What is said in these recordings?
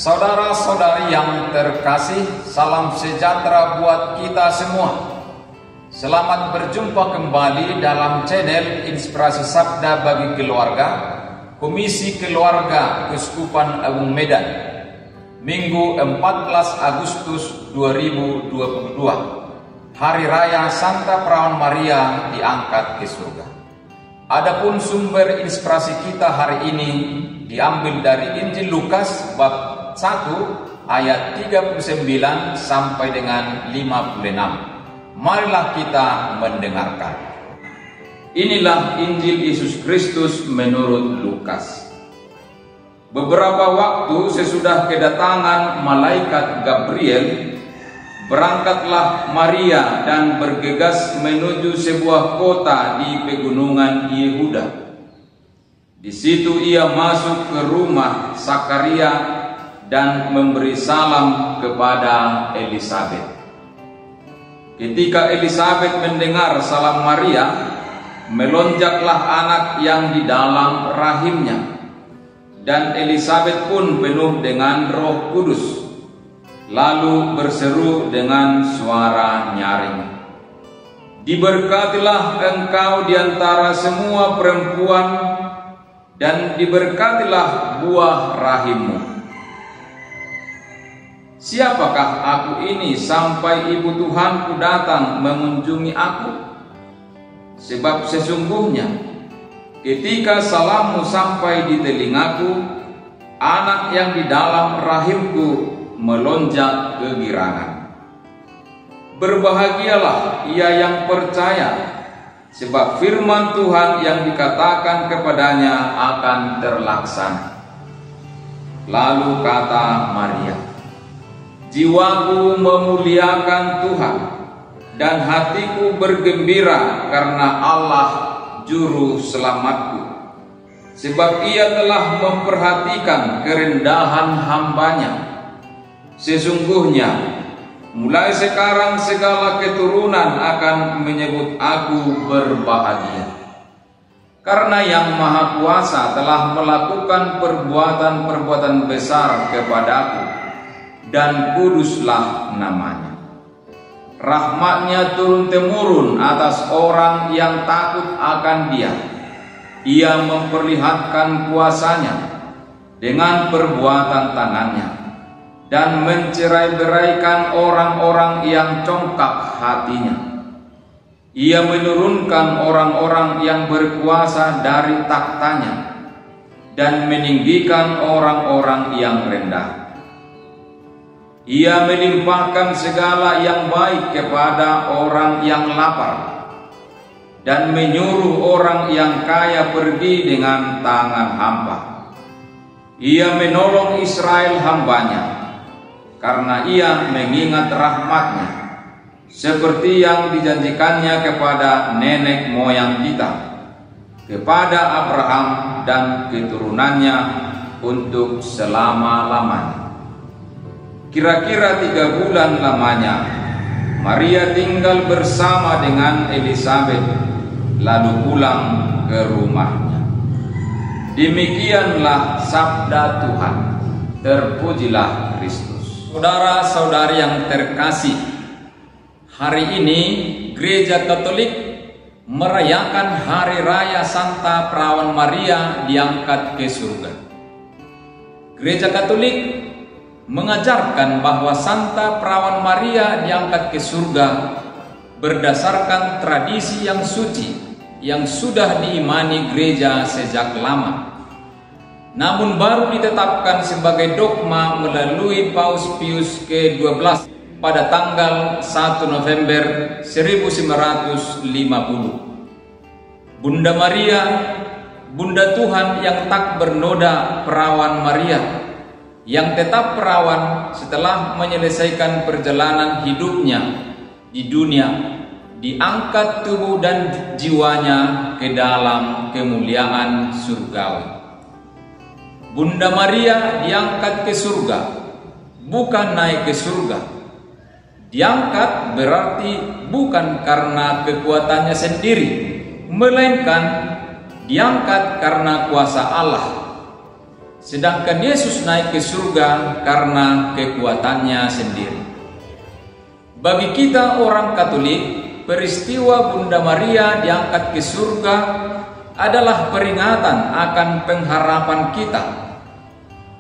Saudara-saudari yang terkasih, salam sejahtera buat kita semua. Selamat berjumpa kembali dalam channel Inspirasi Sabda bagi Keluarga, Komisi Keluarga Keuskupan Agung Medan, Minggu 14 Agustus 2022, Hari Raya Santa Perawan Maria diangkat ke surga. Adapun sumber inspirasi kita hari ini diambil dari Injil Lukas bab 1 ayat 39 sampai dengan 56. Marilah kita mendengarkan. Inilah Injil Yesus Kristus menurut Lukas. Beberapa waktu sesudah kedatangan malaikat Gabriel, berangkatlah Maria dan bergegas menuju sebuah kota di pegunungan Yehuda. Di situ ia masuk ke rumah Sakaria dan memberi salam kepada Elisabet. Ketika Elisabet mendengar salam Maria, melonjaklah anak yang di dalam rahimnya, dan Elisabet pun penuh dengan Roh Kudus, lalu berseru dengan suara nyaring, "Diberkatilah engkau di antara semua perempuan, dan diberkatilah buah rahimmu. Siapakah aku ini sampai ibu Tuhanku datang mengunjungi aku? Sebab sesungguhnya ketika salammu sampai di telingaku, anak yang di dalam rahimku melonjak kegirangan. Berbahagialah ia yang percaya, sebab firman Tuhan yang dikatakan kepadanya akan terlaksana." Lalu kata Maria, "Jiwaku memuliakan Tuhan, dan hatiku bergembira karena Allah Juru Selamatku, sebab Ia telah memperhatikan kerendahan hamba-Nya. Sesungguhnya mulai sekarang segala keturunan akan menyebut aku berbahagia, karena Yang Maha Kuasa telah melakukan perbuatan-perbuatan besar kepadaku, dan kuduslah namanya. Rahmat-Nya turun-temurun atas orang yang takut akan Dia. Ia memperlihatkan kuasa-Nya dengan perbuatan tangan-Nya, dan mencerai-beraikan orang-orang yang congkak hatinya. Ia menurunkan orang-orang yang berkuasa dari takhta-Nya, dan meninggikan orang-orang yang rendah. Ia melimpahkan segala yang baik kepada orang yang lapar, dan menyuruh orang yang kaya pergi dengan tangan hampa. Ia menolong Israel hamba-Nya, karena Ia mengingat rahmat-Nya, seperti yang dijanjikannya kepada nenek moyang kita, kepada Abraham dan keturunannya untuk selama-lamanya." Kira-kira 3 bulan lamanya, Maria tinggal bersama dengan Elisabet, lalu pulang ke rumahnya. Demikianlah sabda Tuhan. Terpujilah Kristus. Saudara-saudari yang terkasih, hari ini Gereja Katolik merayakan Hari Raya Santa Perawan Maria diangkat ke surga. Gereja Katolik mengajarkan bahwa Santa Perawan Maria diangkat ke surga berdasarkan tradisi yang suci yang sudah diimani gereja sejak lama, namun baru ditetapkan sebagai dogma melalui Paus Pius ke-12 pada tanggal 1 November 1950. Bunda Maria, Bunda Tuhan yang tak bernoda Perawan Maria, yang tetap perawan setelah menyelesaikan perjalanan hidupnya di dunia, diangkat tubuh dan jiwanya ke dalam kemuliaan surgawi. Bunda Maria diangkat ke surga, bukan naik ke surga. Diangkat berarti bukan karena kekuatannya sendiri, melainkan diangkat karena kuasa Allah. sedangkan Yesus naik ke surga karena kekuatannya sendiri. Bagi kita orang Katolik, peristiwa Bunda Maria diangkat ke surga adalah peringatan akan pengharapan kita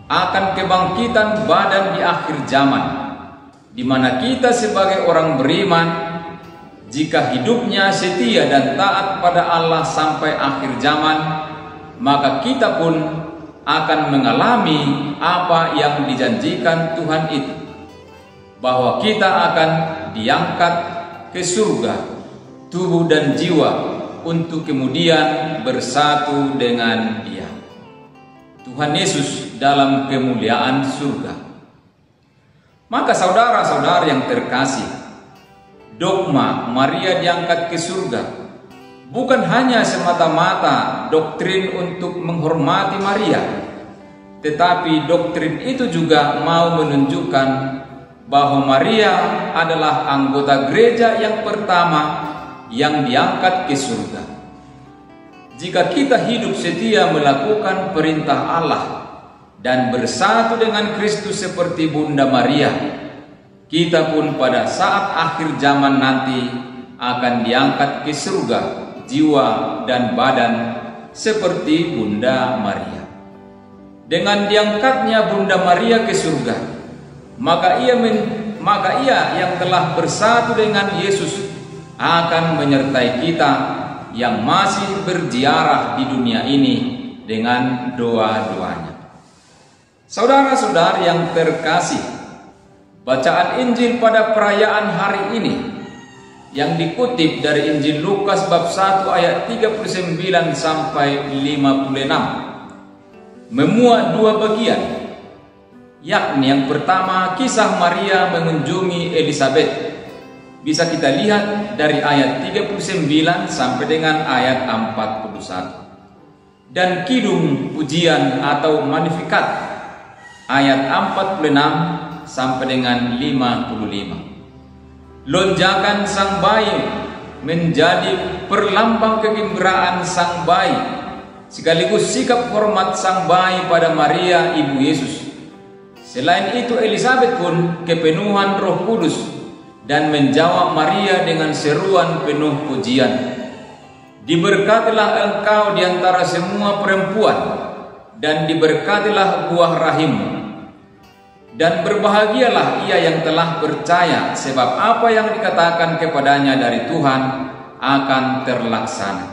akan kebangkitan badan di akhir zaman, di mana kita sebagai orang beriman, jika hidupnya setia dan taat pada Allah sampai akhir zaman, maka kita pun akan mengalami apa yang dijanjikan Tuhan itu, bahwa kita akan diangkat ke surga, tubuh dan jiwa, untuk kemudian bersatu dengan Dia. Tuhan Yesus dalam kemuliaan surga. Maka saudara-saudara yang terkasih, dogma Maria diangkat ke surga bukan hanya semata-mata doktrin untuk menghormati Maria, tetapi doktrin itu juga mau menunjukkan bahwa Maria adalah anggota gereja yang pertama yang diangkat ke surga. Jika kita hidup setia melakukan perintah Allah dan bersatu dengan Kristus seperti Bunda Maria, kita pun pada saat akhir zaman nanti akan diangkat ke surga, jiwa dan badan seperti Bunda Maria. Dengan diangkatnya Bunda Maria ke surga, maka ia yang telah bersatu dengan Yesus akan menyertai kita yang masih berziarah di dunia ini dengan doa-doanya. Saudara-saudara yang terkasih, bacaan Injil pada perayaan hari ini yang dikutip dari Injil Lukas bab 1 ayat 39 sampai 56 memuat dua bagian, yakni yang pertama kisah Maria mengunjungi Elisabet. Bisa kita lihat dari ayat 39 sampai dengan ayat 41. Dan kidung pujian atau Magnificat ayat 46 sampai dengan 55. Lonjakan sang bayi menjadi perlambang kegembiraan sang bayi, sekaligus sikap hormat sang bayi pada Maria ibu Yesus. Selain itu Elisabet pun kepenuhan Roh Kudus dan menjawab Maria dengan seruan penuh pujian. Diberkatilah engkau di antara semua perempuan, dan diberkatilah buah rahimmu. Dan berbahagialah ia yang telah percaya, sebab apa yang dikatakan kepadanya dari Tuhan akan terlaksana.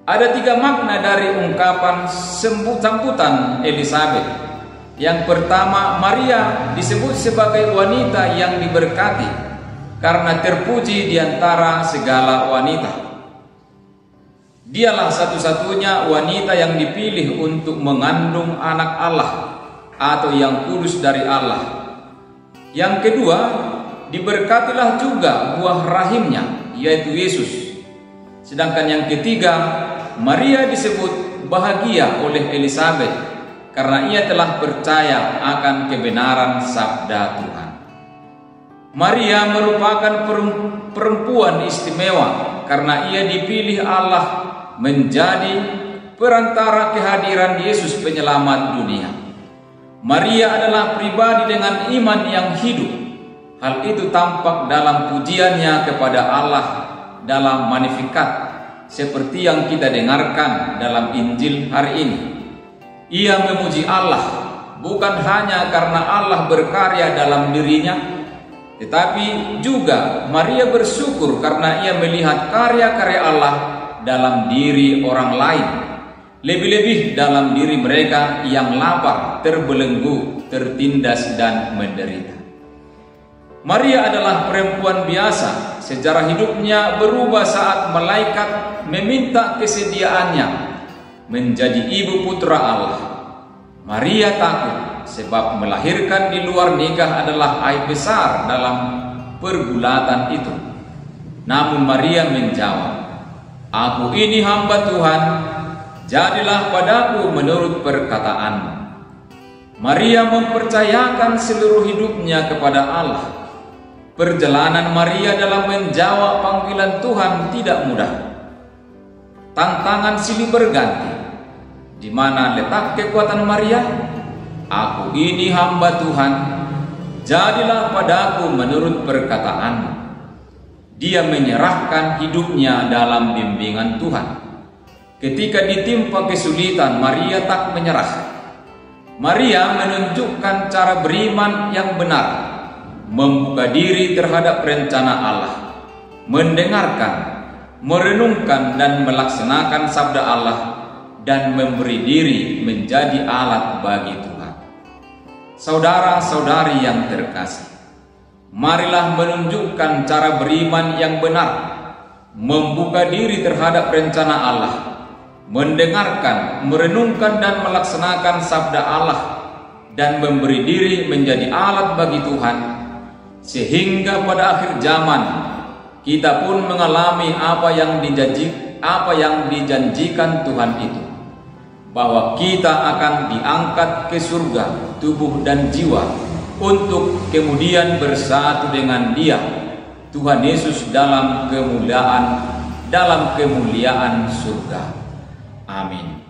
Ada tiga makna dari ungkapan sambutan Elisabet. Yang pertama, Maria disebut sebagai wanita yang diberkati karena terpuji di antara segala wanita. Dialah satu-satunya wanita yang dipilih untuk mengandung anak Allah atau yang kudus dari Allah. Yang kedua, diberkatilah juga buah rahimnya, yaitu Yesus. Sedangkan yang ketiga, Maria disebut bahagia oleh Elisabet karena ia telah percaya akan kebenaran sabda Tuhan. Maria merupakan perempuan istimewa karena ia dipilih Allah menjadi perantara kehadiran Yesus penyelamat dunia. Maria adalah pribadi dengan iman yang hidup. Hal itu tampak dalam pujiannya kepada Allah dalam Magnificat, seperti yang kita dengarkan dalam Injil hari ini. Ia memuji Allah bukan hanya karena Allah berkarya dalam dirinya, tetapi juga Maria bersyukur karena ia melihat karya-karya Allah dalam diri orang lain, lebih-lebih dalam diri mereka yang lapar, terbelenggu, tertindas dan menderita. Maria adalah perempuan biasa. Sejarah hidupnya berubah saat malaikat meminta kesediaannya menjadi ibu putra Allah. Maria takut sebab melahirkan di luar nikah adalah aib besar dalam pergulatan itu. Namun Maria menjawab, "Aku ini hamba Tuhan, jadilah padaku menurut perkataanmu." Maria mempercayakan seluruh hidupnya kepada Allah. Perjalanan Maria dalam menjawab panggilan Tuhan tidak mudah. Tantangan silih berganti. Di mana letak kekuatan Maria? Aku ini hamba Tuhan, jadilah padaku menurut perkataanmu. Dia menyerahkan hidupnya dalam bimbingan Tuhan. Ketika ditimpa kesulitan, Maria tak menyerah. Maria menunjukkan cara beriman yang benar, membuka diri terhadap rencana Allah, mendengarkan, merenungkan dan melaksanakan sabda Allah, dan memberi diri menjadi alat bagi Tuhan. Saudara-saudari yang terkasih, marilah menunjukkan cara beriman yang benar, membuka diri terhadap rencana Allah, mendengarkan, merenungkan dan melaksanakan sabda Allah, dan memberi diri menjadi alat bagi Tuhan, sehingga pada akhir zaman kita pun mengalami apa yang dijanjikan Tuhan itu, bahwa kita akan diangkat ke surga tubuh dan jiwa untuk kemudian bersatu dengan Dia, Tuhan Yesus, dalam kemuliaan surga. Amin.